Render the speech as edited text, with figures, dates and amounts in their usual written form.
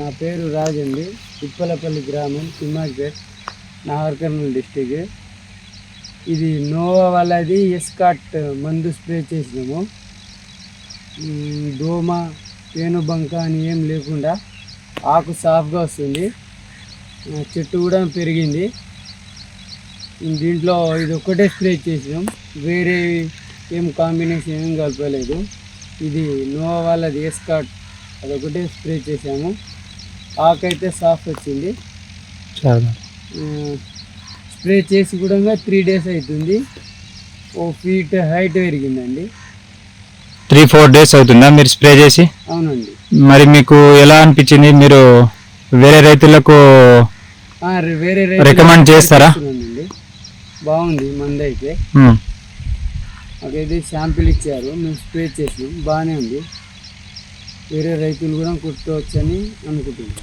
నా పేరు రాజ్ అండి. తిప్పలపల్లి గ్రామం, తిమ్మాజ్పేట్, నాగర్ కర్నూలు డిస్టిక్. ఇది నోవా వాళ్ళది ఎస్కాట్ మందు స్ప్రే చేసినాము. దోమ, పేనుబంక అని ఏం లేకుండా ఆకు సాఫ్గా వస్తుంది, చెట్టు కూడా పెరిగింది. దీంట్లో ఇది ఒక్కటే స్ప్రే చేసినాం, వేరే ఏం కాంబినేషన్ ఏం కలపలేదు. ఇది నోవా వాళ్ళది ఎస్కాట్, అదొకటే స్ప్రే చేసాము. ఆకు అయితే సాఫ్ట్ వచ్చింది. స్ప్రే చేసి కూడా 3 days అవుతుంది. 1 feet హైట్ పెరిగిందండి. 3-4 days అవుతుందా మీరు స్ప్రే చేసి? అవునండి. మరి మీకు ఎలా అనిపించింది? మీరు వేరే రైతులకు వేరే రికమెండ్ చేస్తారా? బాగుంది మందు అయితే. మాకైతే శాంపిల్ ఇచ్చారు, మేము స్ప్రే చేసినాం, బాగానే ఉంది. వేరే రైతులు కూడా కుట్టుకోవచ్చని అనుకుంటున్నాం.